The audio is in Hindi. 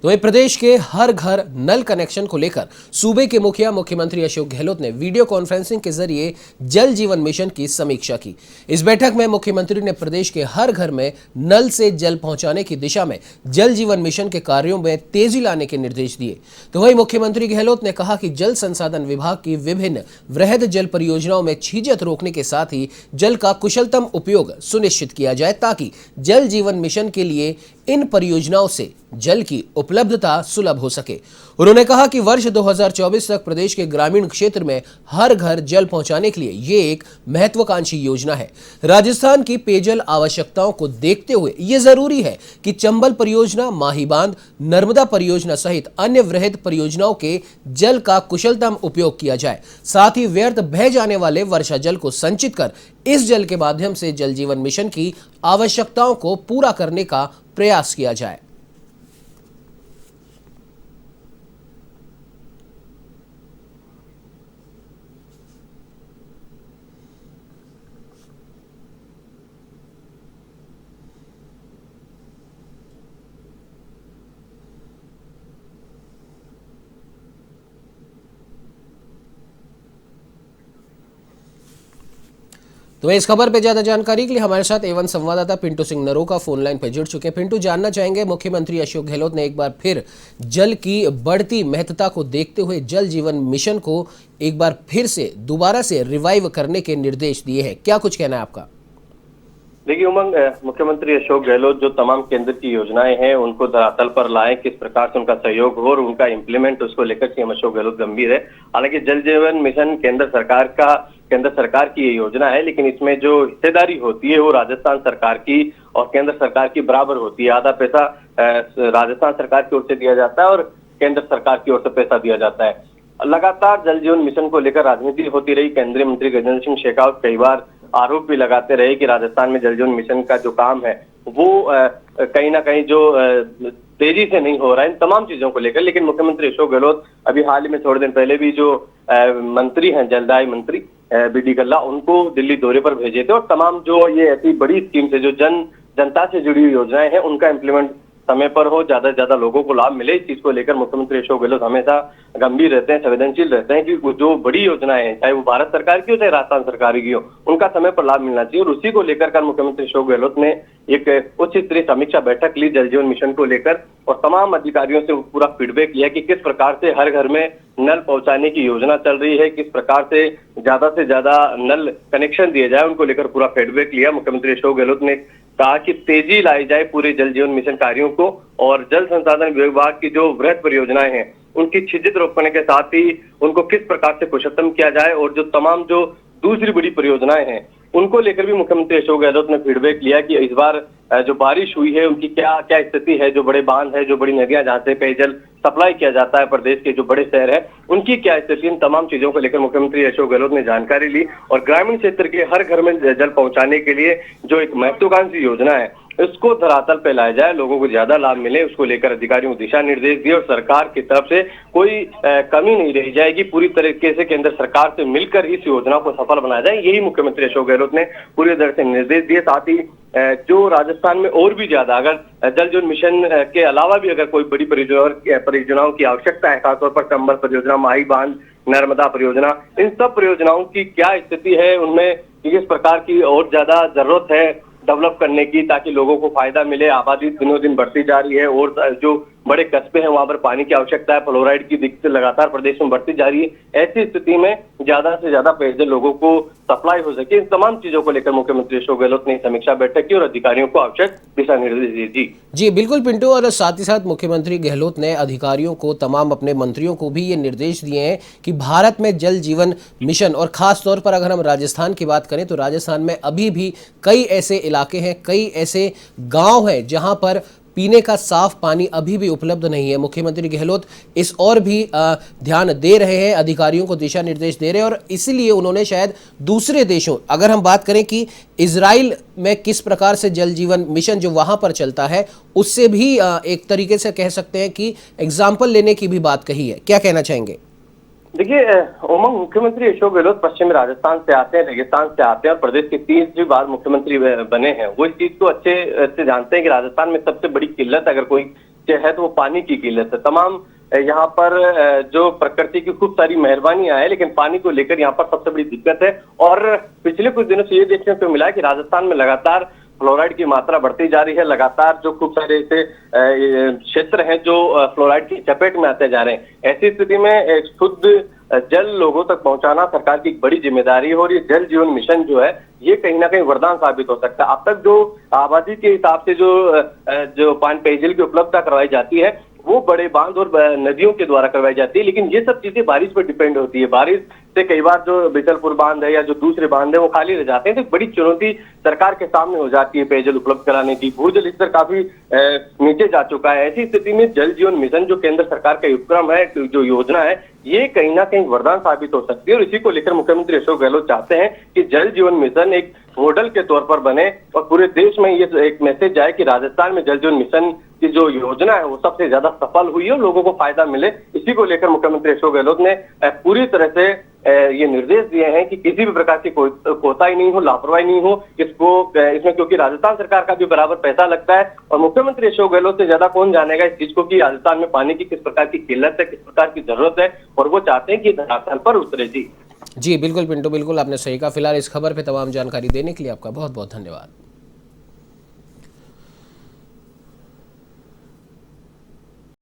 तो वहीं प्रदेश के हर घर नल कनेक्शन को लेकर सूबे के मुखिया मुख्यमंत्री अशोक गहलोत ने वीडियो कॉन्फ्रेंसिंग के जरिए जल जीवन मिशन की समीक्षा की। इस बैठक में मुख्यमंत्री ने प्रदेश के हर घर में नल से जल पहुंचाने की दिशा में जल जीवन मिशन के कार्यों में तेजी लाने के निर्देश दिए। तो वहीं मुख्यमंत्री गहलोत ने कहा कि जल संसाधन विभाग की विभिन्न वृहद जल परियोजनाओं में छीजत रोकने के साथ ही जल का कुशलतम उपयोग सुनिश्चित किया जाए ताकि जल जीवन मिशन के लिए इन परियोजनाओं से जल की उपलब्धता सुलभ हो सके। उन्होंने कहा कि वर्ष 2024 तक प्रदेश के ग्रामीण क्षेत्र में हर घर जल पहुंचाने के लिए ये एक महत्वाकांक्षी योजना है। राजस्थान की पेयजल आवश्यकताओं को देखते हुए ये जरूरी है कि चंबल परियोजना, माही बांध, नर्मदा परियोजना सहित अन्य वृहद परियोजनाओं के जल का कुशलतम उपयोग किया जाए। साथ ही व्यर्थ बह जाने वाले वर्षा जल को संचित कर इस जल के माध्यम से जल जीवन मिशन की आवश्यकताओं को पूरा करने का प्रयास किया जाए। तो इस खबर पे ज्यादा जानकारी के लिए हमारे साथ एवन संवाददाता पिंटू सिंह नरोका फोन लाइन पर जुड़ चुके हैं। पिंटू, जानना चाहेंगे, मुख्यमंत्री अशोक गहलोत ने एक बार फिर जल की बढ़ती महत्ता को देखते हुए जल जीवन मिशन को एक बार फिर से दोबारा से रिवाइव करने के निर्देश दिए हैं। क्या कुछ कहना है आपका? देखिए उमंग, मुख्यमंत्री अशोक गहलोत जो तमाम केंद्र की योजनाएं हैं उनको धरातल पर लाएं, किस प्रकार से उनका सहयोग हो और उनका इम्प्लीमेंट, उसको लेकर सीएम अशोक गहलोत गंभीर है। हालांकि जल जीवन मिशन केंद्र सरकार की ये योजना है, लेकिन इसमें जो हिस्सेदारी होती है वो राजस्थान सरकार की और केंद्र सरकार की बराबर होती है। आधा पैसा राजस्थान सरकार की ओर से दिया जाता है और केंद्र सरकार की ओर से पैसा दिया जाता है। लगातार जल जीवन मिशन को लेकर राजनीति होती रही। केंद्रीय मंत्री गजेंद्र सिंह शेखावत कई बार आरोप भी लगाते रहे कि राजस्थान में जल जीवन मिशन का जो काम है वो कहीं ना कहीं जो तेजी से नहीं हो रहा है, इन तमाम चीजों को लेकर। लेकिन मुख्यमंत्री अशोक गहलोत अभी हाल ही में थोड़े दिन पहले भी जो मंत्री हैं, जलदाय मंत्री बीडी कल्ला, उनको दिल्ली दौरे पर भेजे थे और तमाम जो ये ऐसी बड़ी स्कीम से जो जनता से जुड़ी हुई योजनाएं हैं उनका इम्प्लीमेंट समय पर हो, ज्यादा से ज्यादा लोगों को लाभ मिले, इस चीज को लेकर मुख्यमंत्री अशोक गहलोत हमेशा गंभीर रहते हैं, संवेदनशील रहते हैं कि जो बड़ी योजनाएं हैं, चाहे वो भारत सरकार की हो चाहे राजस्थान सरकार की हो, उनका समय पर लाभ मिलना चाहिए। और उसी को लेकर कल मुख्यमंत्री अशोक गहलोत ने एक उच्च स्तरीय समीक्षा बैठक ली जल जीवन मिशन को लेकर और तमाम अधिकारियों से पूरा फीडबैक लिया कि किस प्रकार से हर घर में नल पहुंचाने की योजना चल रही है, किस प्रकार से ज्यादा नल कनेक्शन दिए जाए, उनको लेकर पूरा फीडबैक लिया। मुख्यमंत्री अशोक गहलोत ने कहा कि तेजी लाई जाए पूरे जल जीवन मिशन कार्यों को और जल संसाधन विभाग की जो वृहद परियोजनाएं हैं उनकी छिद्रित रोकने के साथ ही उनको किस प्रकार से कुशलतम किया जाए और जो तमाम जो दूसरी बड़ी परियोजनाएं हैं उनको लेकर भी मुख्यमंत्री अशोक गहलोत ने फीडबैक लिया कि इस बार जो बारिश हुई है उनकी क्या क्या स्थिति है, जो बड़े बांध है, जो बड़ी नदियां जहां से पेयजल सप्लाई किया जाता है प्रदेश के जो बड़े शहर है उनकी क्या स्थिति, इन तमाम चीजों को लेकर मुख्यमंत्री अशोक गहलोत ने जानकारी ली और ग्रामीण क्षेत्र के हर घर में जल पहुंचाने के लिए जो एक महत्वाकांक्षी योजना है इसको धरातल पे लाया जाए, लोगों को ज्यादा लाभ मिले, उसको लेकर अधिकारियों को दिशा निर्देश दिए और सरकार की तरफ से कोई कमी नहीं रह जाएगी। पूरी तरीके से केंद्र सरकार से मिलकर इस योजना को सफल बनाया जाए, यही मुख्यमंत्री अशोक गहलोत ने पूरी तरह से निर्देश दिए। साथ ही जो राजस्थान में और भी ज्यादा अगर जल जीवन मिशन के अलावा भी अगर कोई बड़ी परियोजनाओं की आवश्यकता है, खासतौर पर चंबल परियोजना, माही बांध, नर्मदा परियोजना, इन सब परियोजनाओं की क्या स्थिति है, उनमें किस प्रकार की और ज्यादा जरूरत है डेवलप करने की ताकि लोगों को फायदा मिले। आबादी दिनों दिन बढ़ती जा रही है और जो बड़े कस्बे हैं वहां पर पानी की आवश्यकता है, फ्लोराइड की दिक्कत लगातार प्रदेश में बढ़ती जा रही है। ऐसी स्थिति में ज्यादा से ज्यादा पेयजल लोगों को सप्लाई हो सके, इन तमाम चीजों को लेकर मुख्यमंत्री अशोक गहलोत ने समीक्षा बैठक की और अधिकारियों को आवश्यक दिशा निर्देश दिए। जी बिल्कुल पिंटू, और साथ ही साथ मुख्यमंत्री गहलोत ने अधिकारियों को, तमाम अपने मंत्रियों को भी ये निर्देश दिए हैं कि भारत में जल जीवन मिशन और खास तौर पर अगर हम राजस्थान की बात करें तो राजस्थान में अभी भी कई ऐसे इलाके हैं, कई ऐसे गांव हैं जहां पर पीने का साफ पानी अभी भी उपलब्ध नहीं है। मुख्यमंत्री गहलोत इस और भी ध्यान दे रहे हैं, अधिकारियों को दिशा निर्देश दे रहे हैं और इसीलिए उन्होंने शायद दूसरे देशों, अगर हम बात करें कि इजराइल में किस प्रकार से जल जीवन मिशन जो वहां पर चलता है उससे भी एक तरीके से कह सकते हैं कि एग्जाम्पल लेने की भी बात कही है। क्या कहना चाहेंगे? देखिए उमंग, मुख्यमंत्री अशोक गहलोत पश्चिमी राजस्थान से आते हैं, रेगिस्तान से आते हैं और प्रदेश के 30वीं बार मुख्यमंत्री बने हैं। वो इस चीज को अच्छे से जानते हैं कि राजस्थान में सबसे बड़ी किल्लत अगर कोई है तो वो पानी की किल्लत है। तमाम यहाँ पर जो प्रकृति की खूब सारी मेहरबानियां है, लेकिन पानी को लेकर यहाँ पर सबसे बड़ी दिक्कत है। और पिछले कुछ दिनों से ये देखने को मिला है कि राजस्थान में लगातार फ्लोराइड की मात्रा बढ़ती जा रही है। लगातार जो खूब सारे ऐसे क्षेत्र हैं जो फ्लोराइड की चपेट में आते जा रहे हैं। ऐसी स्थिति में शुद्ध जल लोगों तक पहुंचाना सरकार की एक बड़ी जिम्मेदारी है और ये जल जीवन मिशन जो है ये कहीं ना कहीं वरदान साबित हो सकता है। अब तक जो आबादी के हिसाब से जो पानी पेयजल की उपलब्धता करवाई जाती है वो बड़े बांध और नदियों के द्वारा करवाई जाती है, लेकिन ये सब चीजें बारिश पर डिपेंड होती है। बारिश से कई बार जो बिचलपुर बांध है या जो दूसरे बांध है वो खाली रह जाते हैं, तो बड़ी चुनौती सरकार के सामने हो जाती है पेयजल उपलब्ध कराने की। भूजल स्तर काफी नीचे जा चुका है। ऐसी स्थिति में जल जीवन मिशन जो केंद्र सरकार का उपक्रम है, जो योजना है, ये कहीं ना कहीं वरदान साबित हो सकती है। और इसी को लेकर मुख्यमंत्री अशोक गहलोत चाहते हैं कि जल जीवन मिशन एक मॉडल के तौर पर बने और पूरे देश में ये एक मैसेज जाए कि राजस्थान में जल जीवन मिशन की जो योजना है वो सबसे ज्यादा सफल हुई है और लोगों को फायदा मिले। इसी को लेकर मुख्यमंत्री अशोक गहलोत ने पूरी तरह से ये निर्देश दिए हैं कि किसी भी प्रकार की कोताही नहीं हो, लापरवाही नहीं हो इसमें, क्योंकि राजस्थान सरकार का भी बराबर पैसा लगता है। और मुख्यमंत्री अशोक गहलोत से ज्यादा कौन जानेगा इस चीज को कि राजस्थान में पानी की किस प्रकार की किल्लत है, किस प्रकार की जरूरत है, और वो चाहते हैं कि धरातल पर उतरे। जी बिल्कुल पिंटू, बिल्कुल आपने सही कहा। फिलहाल इस खबर पे तमाम जानकारी देने के लिए आपका बहुत बहुत धन्यवाद।